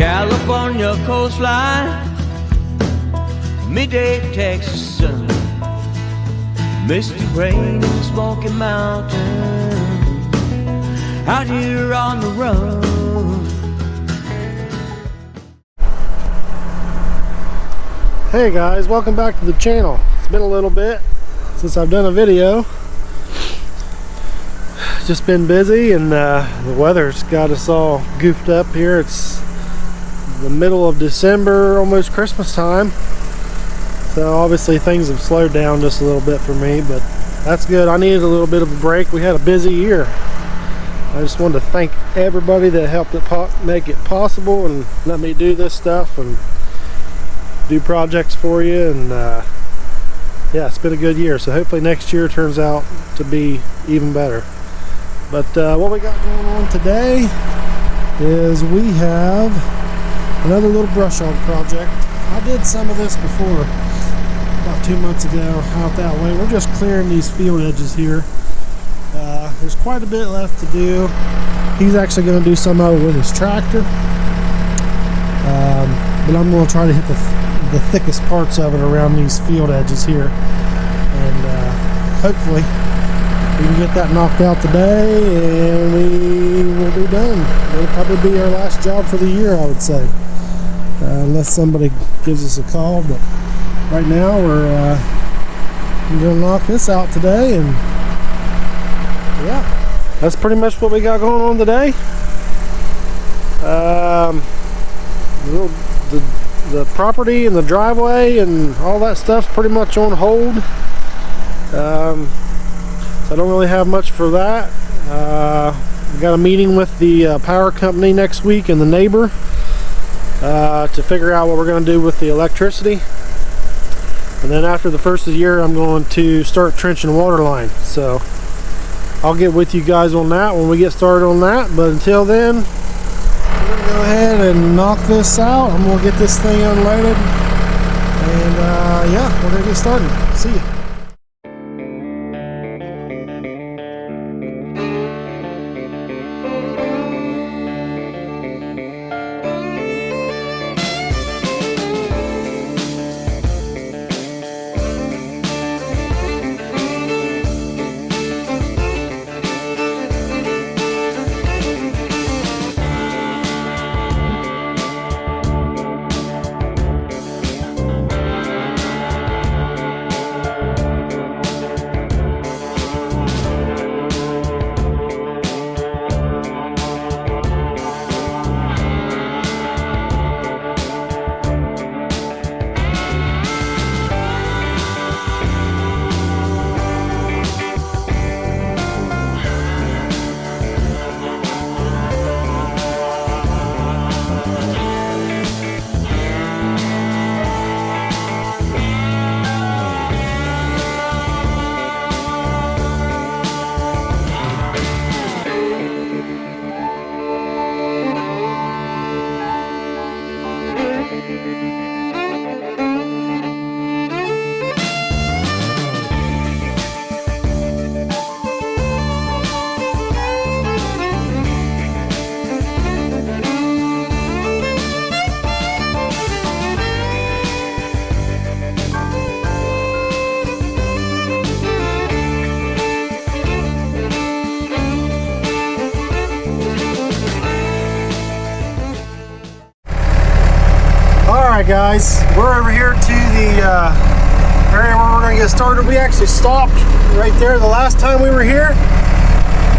California coastline, midday Texas sun, misty rain in the Smoky Mountains, out here on the run. Hey guys, welcome back to the channel. It's been a little bit since I've done a video. Just been busy, and the weather's got us all goofed up here. It's the middle of December, almost Christmas time, so obviously things have slowed down just a little bit for me, but that's good. I needed a little bit of a break. We had a busy year. I just wanted to thank everybody that helped make it possible and let me do this stuff and do projects for you, and yeah, it's been a good year, so hopefully next year turns out to be even better. But what we got going on today is we have another little brush hog project. I did some of this before about 2 months ago out that way. We're just clearing these field edges here. There's quite a bit left to do. He's actually going to do some of it with his tractor, but I'm going to try to hit the thickest parts of it around these field edges here, and hopefully we can get that knocked out today and we will be done. It'll probably be our last job for the year, I would say, unless somebody gives us a call. But right now we're going to knock this out today, and yeah, that's pretty much what we got going on today. The property and the driveway and all that stuff pretty much on hold. I don't really have much for that. We got a meeting with the power company next week and the neighbor to figure out what we're going to do with the electricity. And then after the first of the year, I'm going to start trenching water line. So I'll get with you guys on that when we get started on that. But until then, we're going to go ahead and knock this out. I'm going to get this thing unloaded. And yeah, we're going to get started. See ya. Alright guys, we're over here to the area where we're going to get started. We actually stopped right there the last time we were here,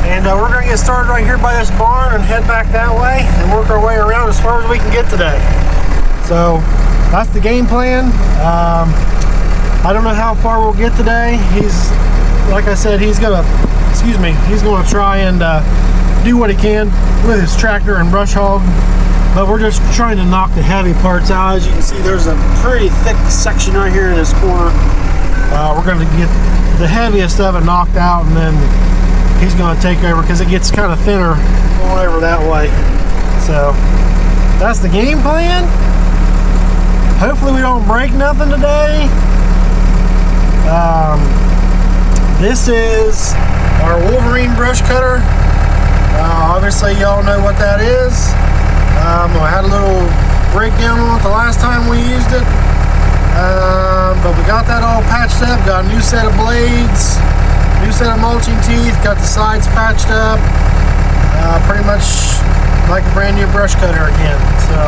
and we're going to get started right here by this barn and head back that way and work our way around as far as we can get today. So that's the game plan. I don't know how far we'll get today. He's, like I said, he's going to try and do what he can with his tractor and brush hog. But we're just trying to knock the heavy parts out. As you can see, there's a pretty thick section right here in this corner. We're going to get the heaviest of it knocked out, and then he's going to take over because it gets kind of thinner going over that way. So that's the game plan. Hopefully we don't break nothing today. This is our Wolverine brush cutter. Obviously y'all know what that is. I had a little breakdown on it the last time we used it. But we got that all patched up, got a new set of blades, new set of mulching teeth, got the sides patched up, pretty much like a brand new brush cutter again. So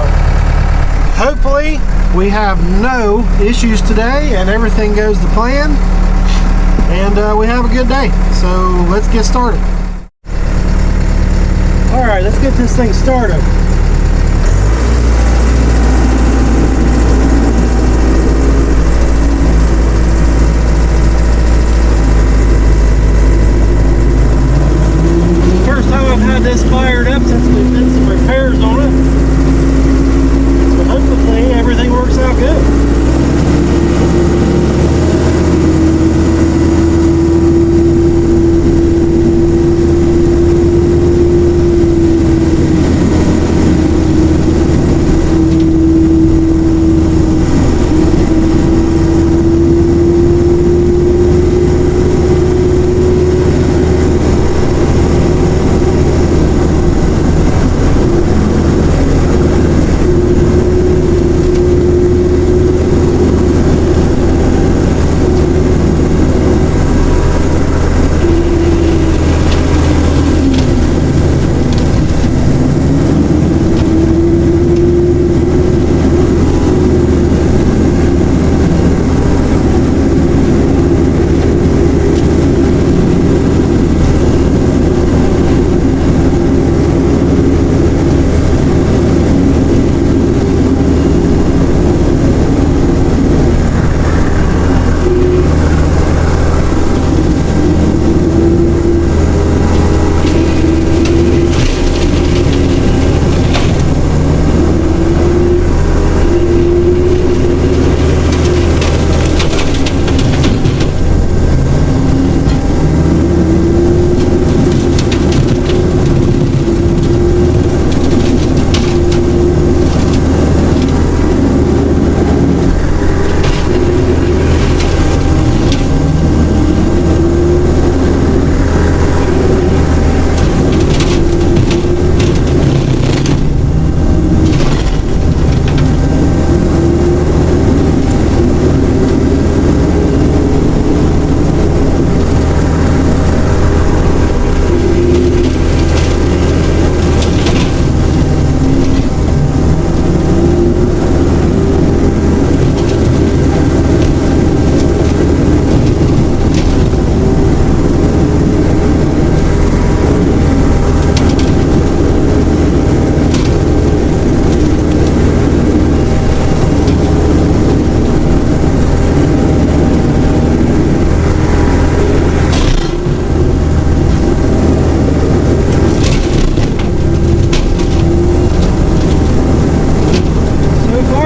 hopefully we have no issues today and everything goes to plan, and we have a good day. So let's get started. All right, let's get this thing started. First time I've had this fired up since we did some repairs on it. So hopefully everything works out good.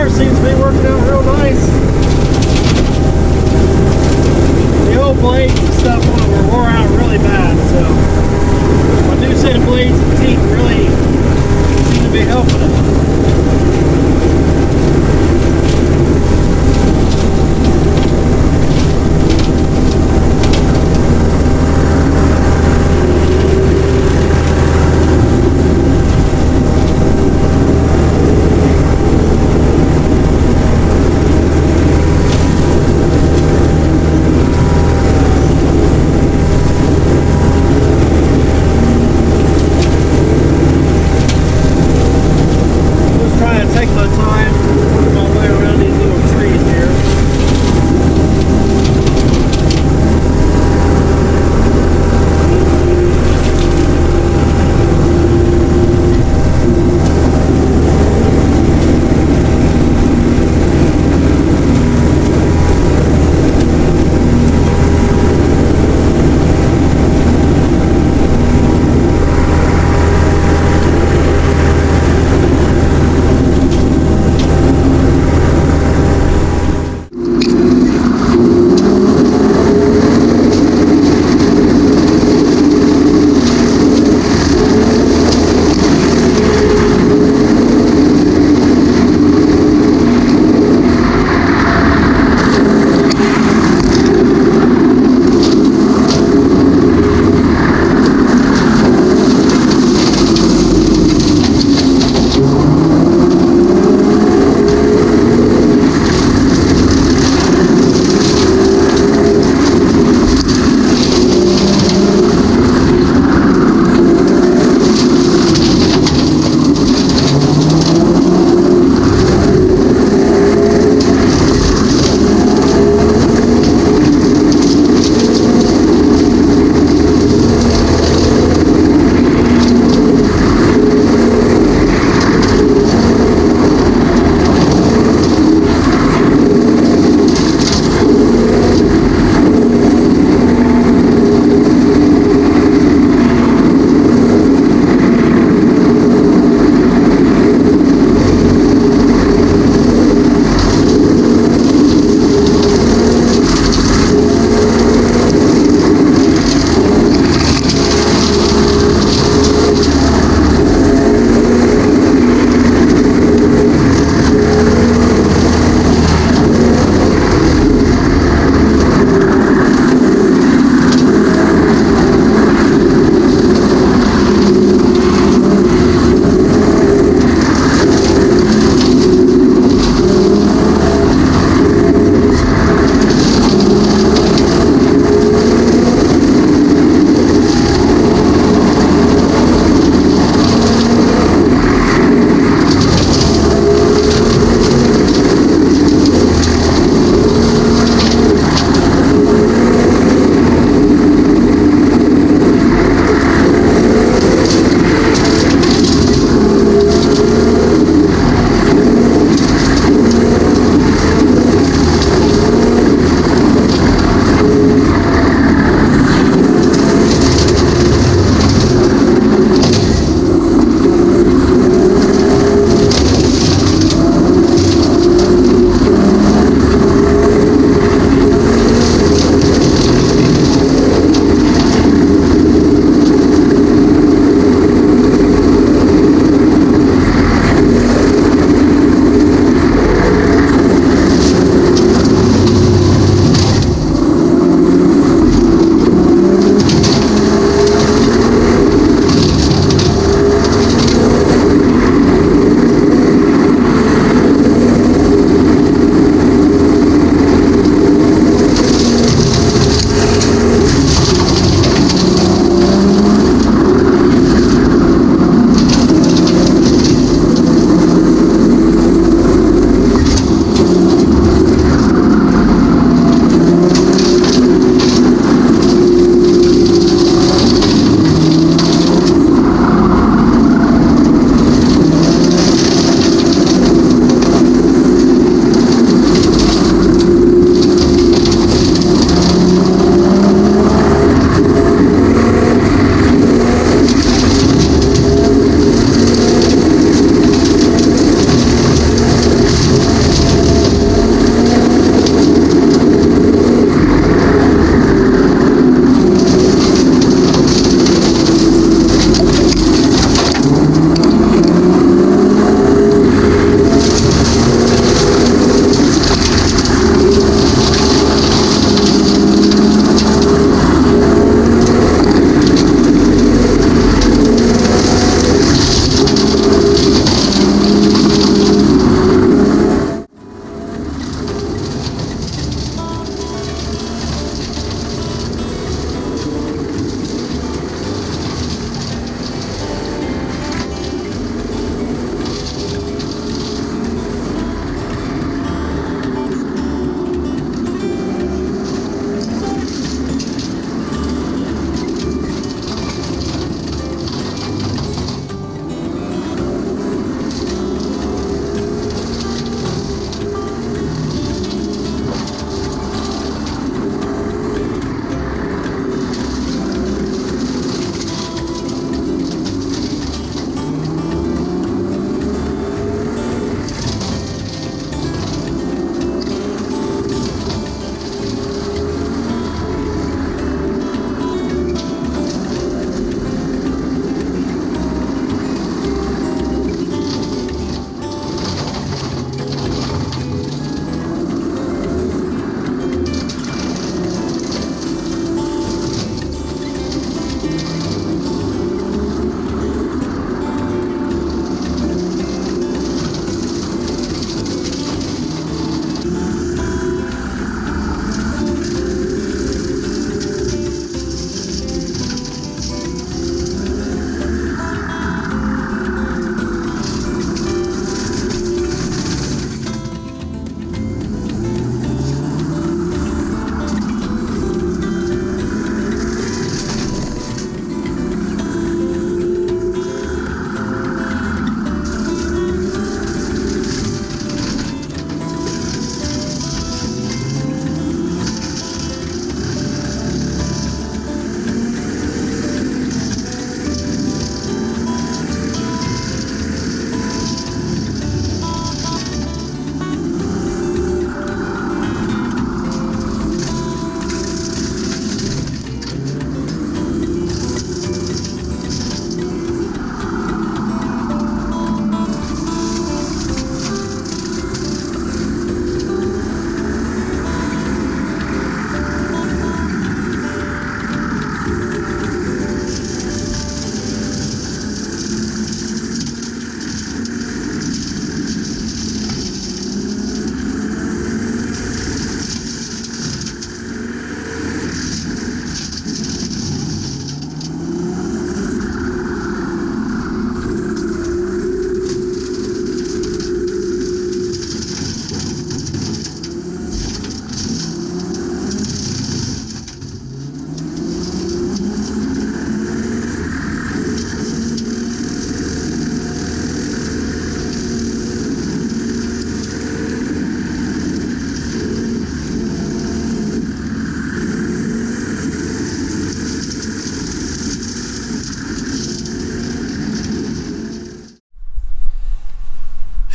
Seems to be working out real nice. The old blades and stuff on it were wore out really bad, so my new set of blades and teeth really seem to be helping it.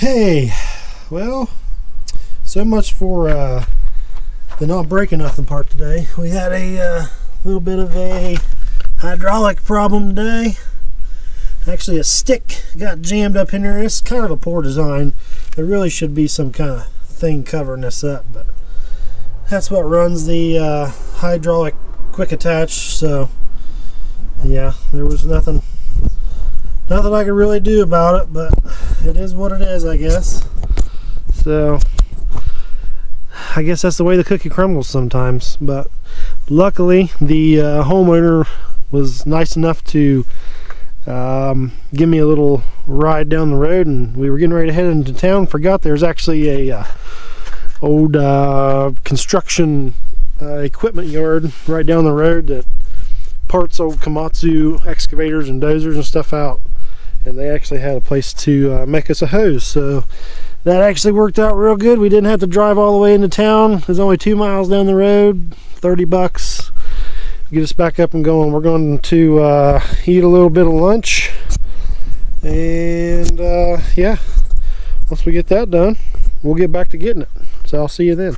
Hey, well, so much for the not breaking nothing part today. We had a little bit of a hydraulic problem today. Actually, a stick got jammed up in there. It's kind of a poor design. There really should be some kind of thing covering this up, but that's what runs the hydraulic quick attach. So yeah, there was nothing I could really do about it, but it is what it is, I guess. So I guess that's the way the cookie crumbles sometimes. But luckily the homeowner was nice enough to give me a little ride down the road, and we were getting ready to head into town. Forgot there's actually a old construction equipment yard right down the road that parts old Komatsu excavators and dozers and stuff out, and they actually had a place to make us a hose. So that actually worked out real good. We didn't have to drive all the way into town. It was only 2 miles down the road, $30. Get us back up and going. We're going to eat a little bit of lunch, and yeah, once we get that done, we'll get back to getting it. So I'll see you then.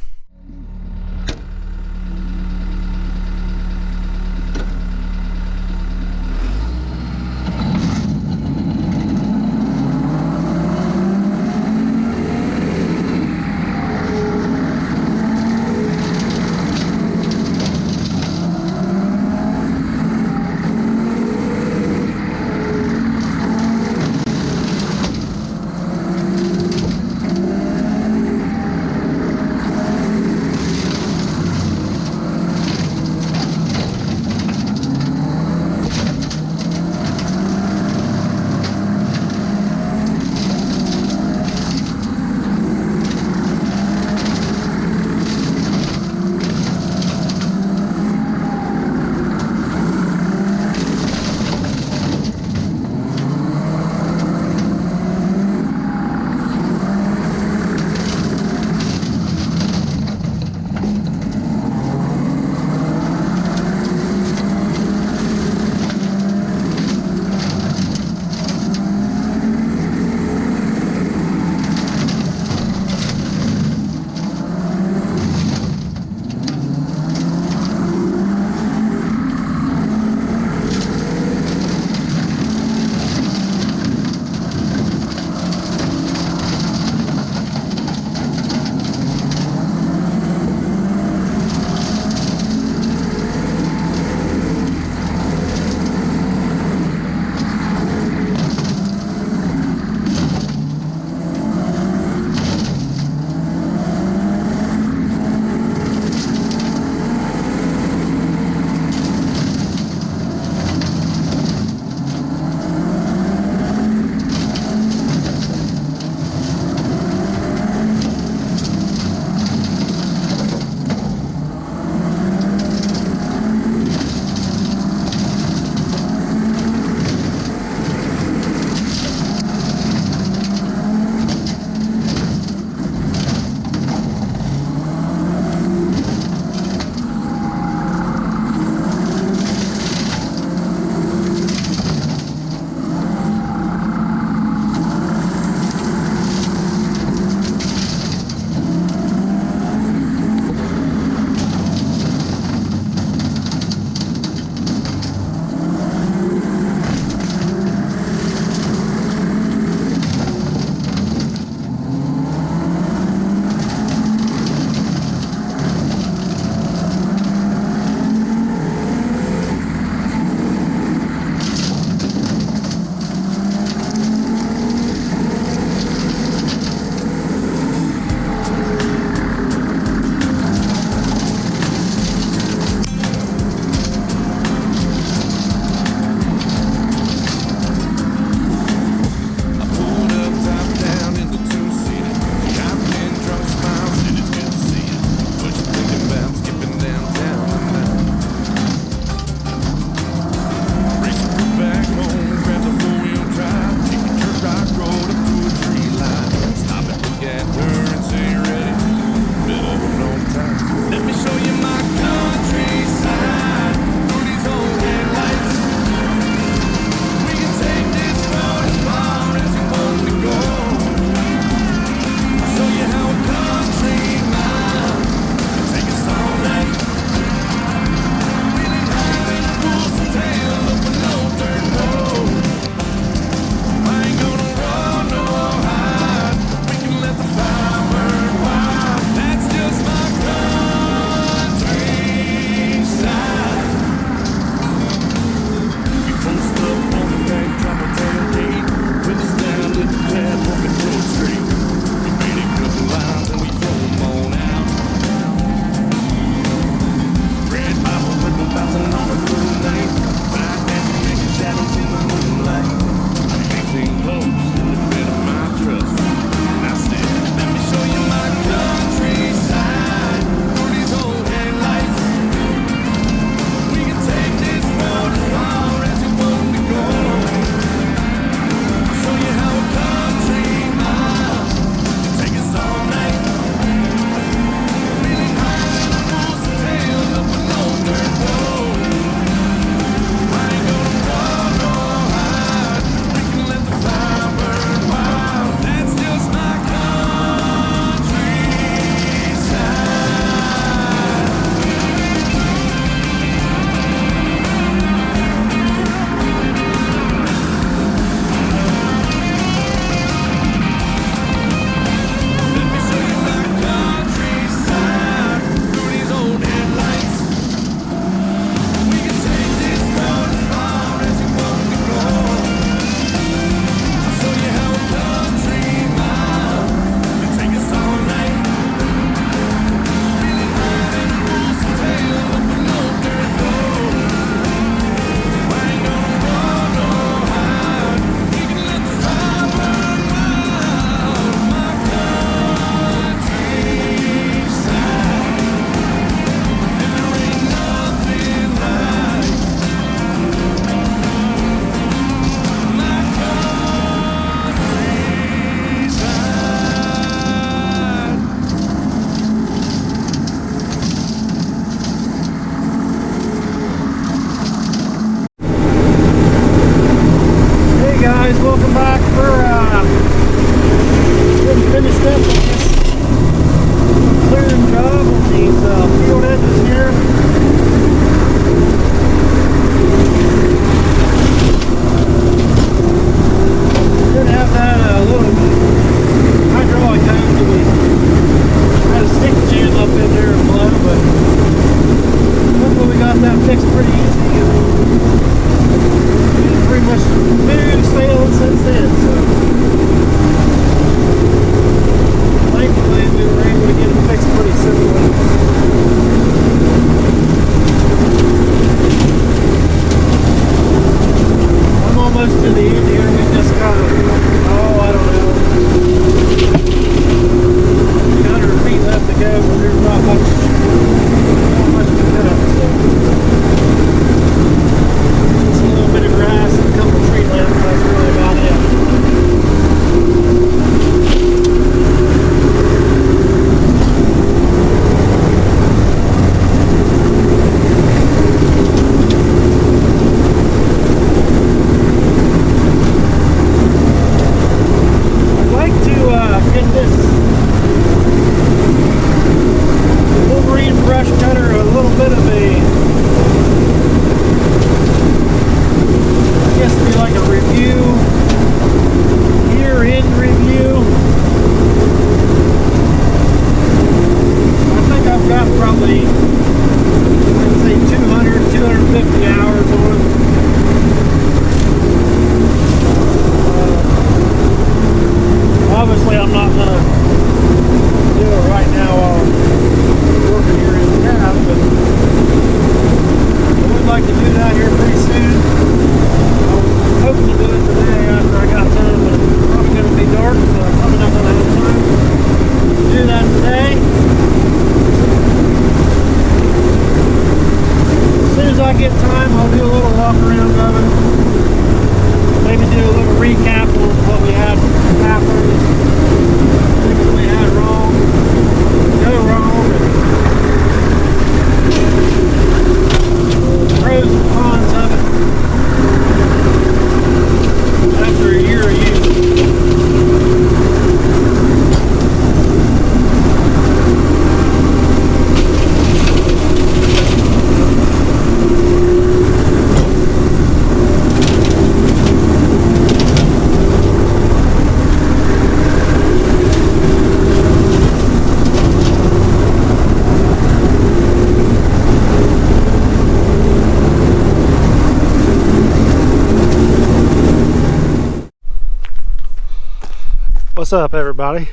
What's up, everybody?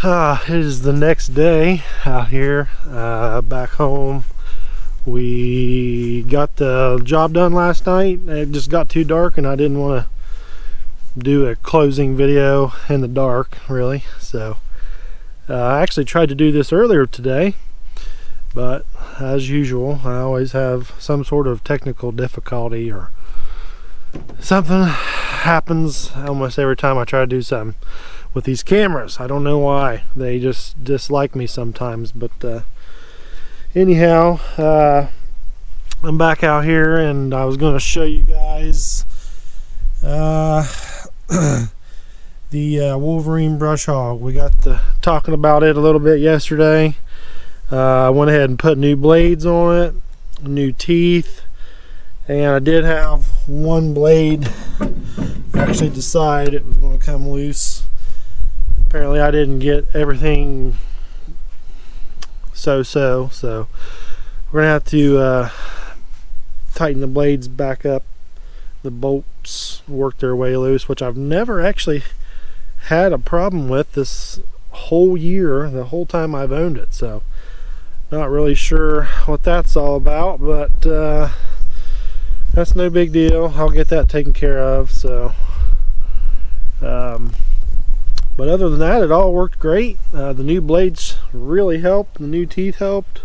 It is the next day out here, back home. We got the job done last night. It just got too dark and I didn't want to do a closing video in the dark, really. So I actually tried to do this earlier today, but as usual, I always have some sort of technical difficulty or something happens almost every time I try to do something with these cameras. I don't know why. They just dislike me sometimes, but anyhow, I'm back out here and I was going to show you guys the Wolverine brush hog. We got talking about it a little bit yesterday. I went ahead and put new blades on it, new teeth, and I did have one blade actually decide it was going to come loose. Apparently I didn't get everything so we're gonna have to tighten the blades back up. The bolts work their way loose, which I've never actually had a problem with this whole year, the whole time I've owned it. So not really sure what that's all about, but that's no big deal. I'll get that taken care of. So but other than that, it all worked great. The new blades really helped. The new teeth helped.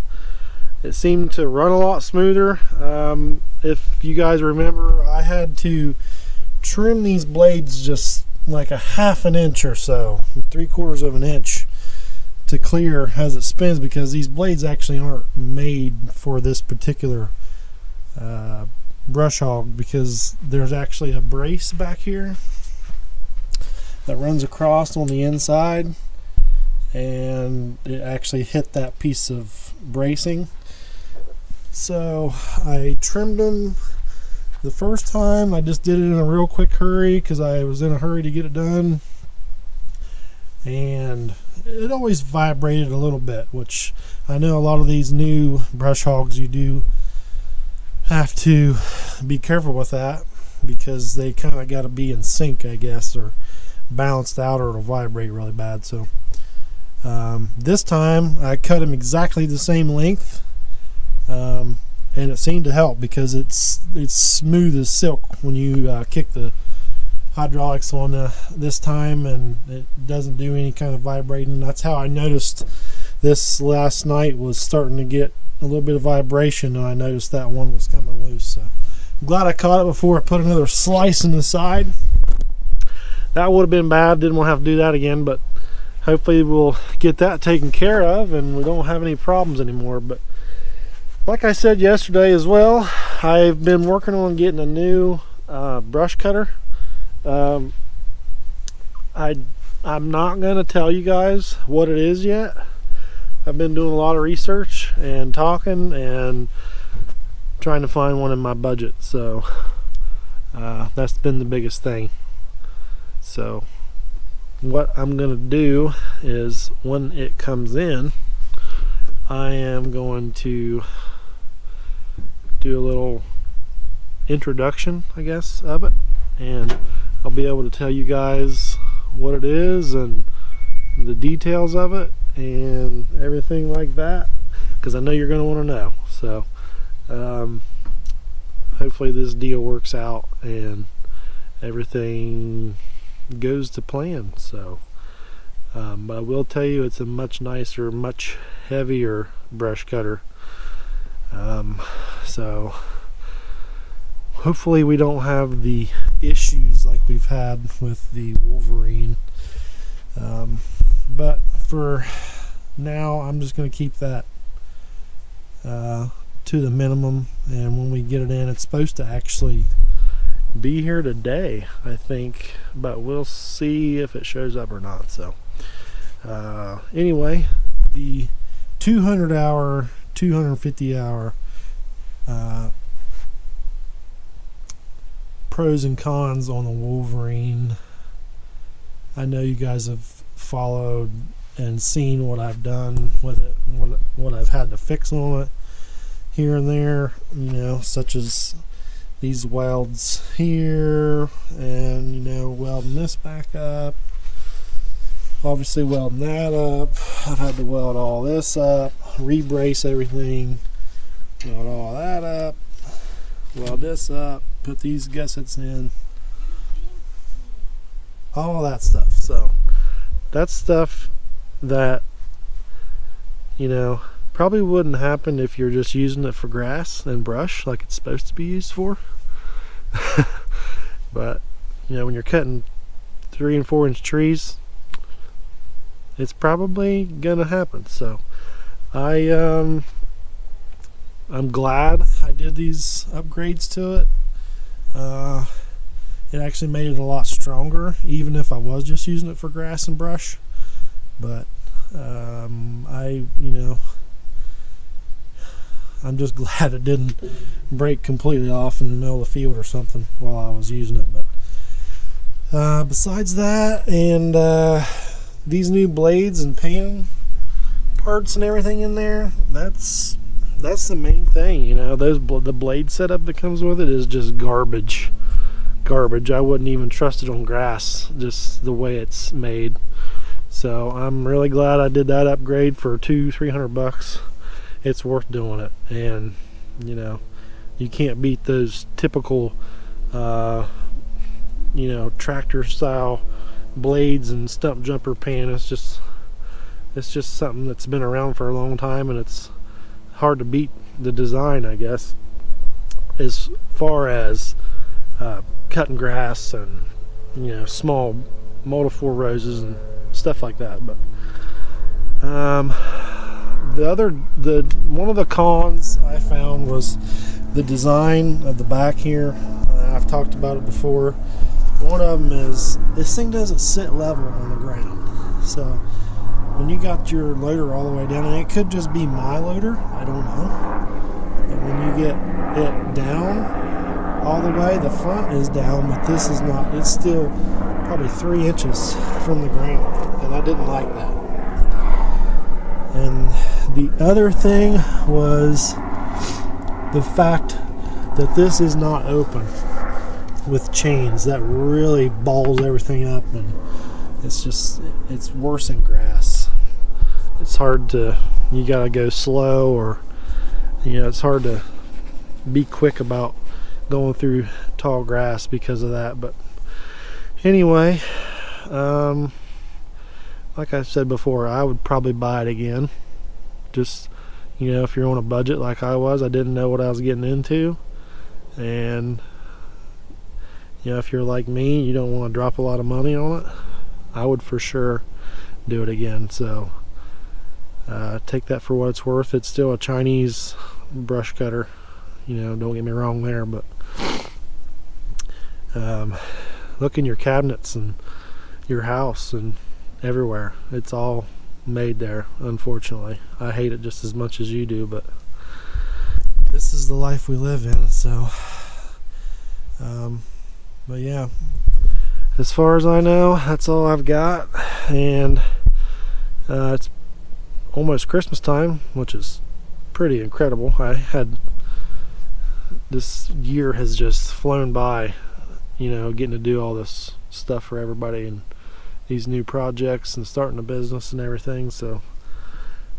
It seemed to run a lot smoother. If you guys remember, I had to trim these blades just like a half an inch or so, 3/4 of an inch, to clear as it spins, because these blades actually aren't made for this particular brush hog, because there's actually a brace back here that runs across on the inside, and it actually hit that piece of bracing. So I trimmed them the first time. I just did it in a real quick hurry because I was in a hurry to get it done, and it always vibrated a little bit, which I know a lot of these new brush hogs, you do have to be careful with that, because they kind of got to be in sync, I guess, or balanced out, or it'll vibrate really bad. So this time I cut them exactly the same length, and it seemed to help, because it's smooth as silk when you kick the hydraulics on this time, and it doesn't do any kind of vibrating. That's how I noticed this last night, was starting to get a little bit of vibration, and I noticed that one was coming loose. So I'm glad I caught it before I put another slice in the side. That would have been bad. Didn't want to have to do that again, but hopefully we'll get that taken care of and we don't have any problems anymore. But like I said yesterday as well, I've been working on getting a new brush cutter. I'm not going to tell you guys what it is yet. I've been doing a lot of research and talking and trying to find one in my budget. So that's been the biggest thing. So what I'm going to do is, when it comes in, I am going to do a little introduction, I guess, of it, and I'll be able to tell you guys what it is and the details of it and everything like that, because I know you're going to want to know. So hopefully this deal works out and everything goes to plan. So but I will tell you, it's a much nicer, much heavier brush cutter. So hopefully we don't have the issues like we've had with the Wolverine. But for now, I'm just going to keep that to the minimum, and when we get it in, it's supposed to actually be here today, I think, but we'll see if it shows up or not. So anyway, the 200 hour, 250 hour pros and cons on the Wolverine. I know you guys have followed and seen what I've done with it, what I've had to fix on it here and there, you know, such as these welds here, and welding this back up, obviously welding that up. I've had to weld all this up, rebrace everything, weld all that up, weld this up, put these gussets in, all that stuff. So that's stuff that probably wouldn't happen if you're just using it for grass and brush like it's supposed to be used for. But when you're cutting 3 and 4 inch trees, it's probably gonna happen. So I'm glad I did these upgrades to it. It actually made it a lot stronger, even if I was just using it for grass and brush. But I'm just glad it didn't break completely off in the middle of the field or something while I was using it. But besides that, and these new blades and pan parts and everything in there, that's the main thing. The blade setup that comes with it is just garbage. I wouldn't even trust it on grass, just the way it's made. So I'm really glad I did that upgrade for $200-300. It's worth doing it. And you can't beat those typical tractor style blades and stump jumper pan. It's just something that's been around for a long time, and it's hard to beat the design, I guess, as far as cutting grass and small multiple roses and stuff like that. But one of the cons I found was the design of the back here. I've talked about it before. One of them is this thing doesn't sit level on the ground. So when you got your loader all the way down, and it could just be my loader, I don't know. And when you get it down all the way, the front is down, but this is not. It's still probably 3 inches from the ground, and I didn't like that. And the other thing was the fact that this is not open with chains. That really balls everything up, and it's worse than grass. It's hard to, you gotta go slow, or it's hard to be quick about going through tall grass because of that. But anyway, like I said before, I would probably buy it again. Just if you're on a budget like I was, I didn't know what I was getting into, and if you're like me, you don't want to drop a lot of money on it, I would for sure do it again. So take that for what it's worth. It's still a Chinese brush cutter, don't get me wrong there, but look in your cabinets and your house and everywhere, it's all made there. Unfortunately, I hate it just as much as you do, but this is the life we live in. So but yeah, as far as I know, that's all I've got. And it's almost Christmas time, which is pretty incredible. This year has just flown by, getting to do all this stuff for everybody and these new projects and starting a business and everything. So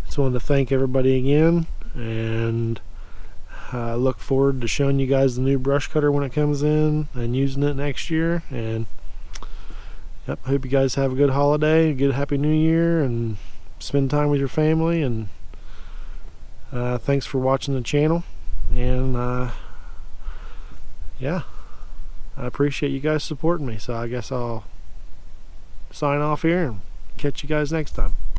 just wanted to thank everybody again, and I look forward to showing you guys the new brush cutter when it comes in and using it next year. And yep, hope you guys have a good holiday, a good happy new year, and spend time with your family. And thanks for watching the channel. And yeah, I appreciate you guys supporting me. So I guess I'll sign off here and catch you guys next time.